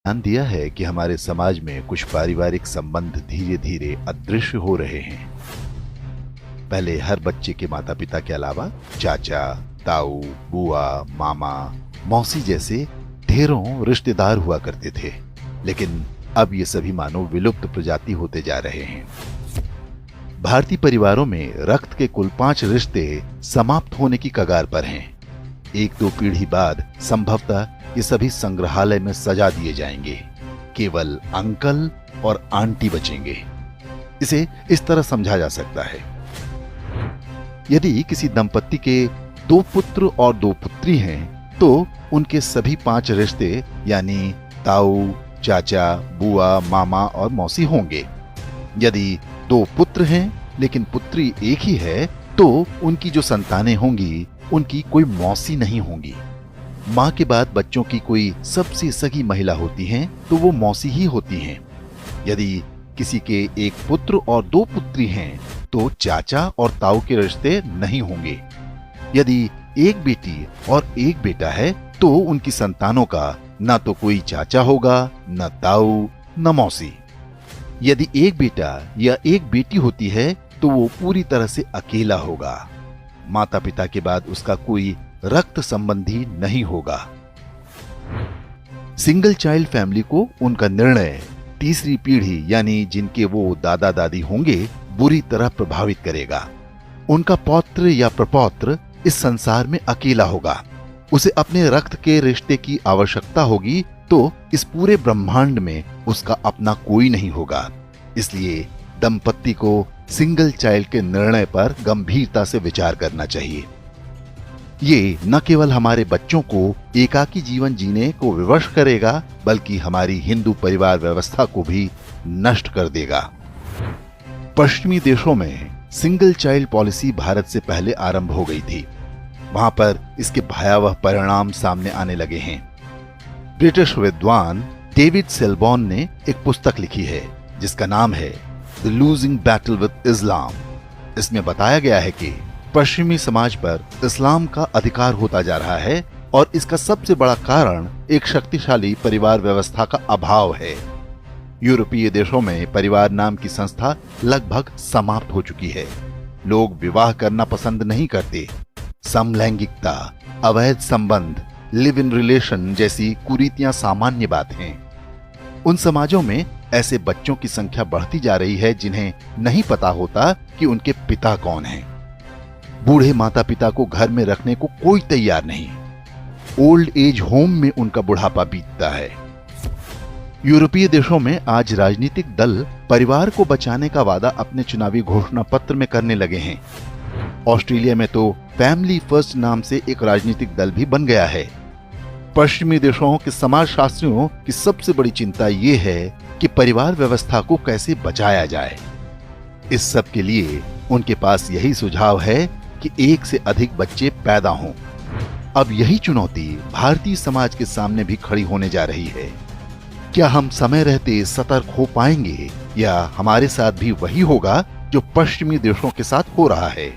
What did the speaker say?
ध्यान दिया है कि हमारे समाज में कुछ पारिवारिक संबंध धीरे धीरे अदृश्य हो रहे हैं। पहले हर बच्चे के माता पिता के अलावा चाचा, ताऊ, बुआ, मामा, मौसी जैसे ढेरों रिश्तेदार हुआ करते थे, लेकिन अब ये सभी मानो विलुप्त प्रजाति होते जा रहे हैं। भारतीय परिवारों में रक्त के कुल 5 रिश्ते समाप्त होने की कगार पर हैं। 1-2 पीढ़ी बाद संभवतः ये सभी संग्रहालय में सजा दिए जाएंगे। केवल अंकल और आंटी बचेंगे। इसे इस तरह समझा जा सकता है, यदि किसी दंपत्ति के 2 पुत्र और 2 पुत्री हैं, तो उनके सभी 5 रिश्ते यानी ताऊ, चाचा, बुआ, मामा और मौसी होंगे। यदि 2 पुत्र हैं लेकिन पुत्री एक ही है, तो उनकी जो संतानें होंगी उनकी कोई मौसी नहीं होंगी। माँ के बाद बच्चों की कोई सबसे सगी महिला होती हैं, तो वो मौसी ही होती हैं। यदि किसी के 1 पुत्र और 2 पुत्री हैं, तो चाचा और ताऊ के रिश्ते नहीं होंगे। यदि 1 बेटी और 1 बेटा है, तो उनकी संतानों का न तो कोई चाचा होगा, न ताऊ, न मौसी। यदि 1 बेटा या 1 बेटी होती है, तो वो पूरी तरह से अकेला होगा। माता पिता के बाद उसका कोई रक्त संबंधी नहीं होगा। सिंगल चाइल्ड फैमिली को उनका निर्णय तीसरी पीढ़ी यानी जिनके वो दादा दादी होंगे बुरी तरह प्रभावित करेगा। उनका पौत्र या प्रपौत्र इस संसार में अकेला होगा। उसे अपने रक्त के रिश्ते की आवश्यकता होगी, तो इस पूरे ब्रह्मांड में उसका अपना कोई नहीं होगा। इसलिए दंपत्ति को सिंगल चाइल्ड के निर्णय पर गंभीरता से विचार करना चाहिए। ये न केवल हमारे बच्चों को एकाकी जीवन जीने को विवश करेगा, बल्कि हमारी हिंदू परिवार व्यवस्था को भी नष्ट कर देगा। पश्चिमी देशों में सिंगल चाइल्ड पॉलिसी भारत से पहले आरंभ हो गई थी। वहां पर इसके भयावह परिणाम सामने आने लगे हैं। ब्रिटिश विद्वान डेविड सेलबॉर्न ने एक पुस्तक लिखी है जिसका नाम है द लूजिंग बैटल विद इस्लाम। इसमें बताया गया है कि पश्चिमी समाज पर इस्लाम का अधिकार होता जा रहा है और इसका सबसे बड़ा कारण एक शक्तिशाली परिवार व्यवस्था का अभाव है। यूरोपीय देशों में परिवार नाम की संस्था लगभग समाप्त हो चुकी है। लोग विवाह करना पसंद नहीं करते। समलैंगिकता, अवैध संबंध, लिव इन रिलेशन जैसी कुरीतियां सामान्य बात हैं। उन समाजों में ऐसे बच्चों की संख्या बढ़ती जा रही है जिन्हें नहीं पता होता कि उनके पिता कौन हैं। बूढ़े माता पिता को घर में रखने को कोई तैयार नहीं। ओल्ड एज होम में उनका बुढ़ापा बीतता है। यूरोपीय देशों में आज राजनीतिक दल परिवार को बचाने का वादा अपने चुनावी घोषणा पत्र में करने लगे हैं। ऑस्ट्रेलिया में तो फैमिली फर्स्ट नाम से एक राजनीतिक दल भी बन गया है। पश्चिमी देशों के समाजशास्त्रियों की सबसे बड़ी चिंता यह है कि परिवार व्यवस्था को कैसे बचाया जाए। इस सब के लिए उनके पास यही सुझाव है कि 1 से अधिक बच्चे पैदा हों। अब यही चुनौती भारतीय समाज के सामने भी खड़ी होने जा रही है। क्या हम समय रहते सतर्क हो पाएंगे या हमारे साथ भी वही होगा जो पश्चिमी देशों के साथ हो रहा है?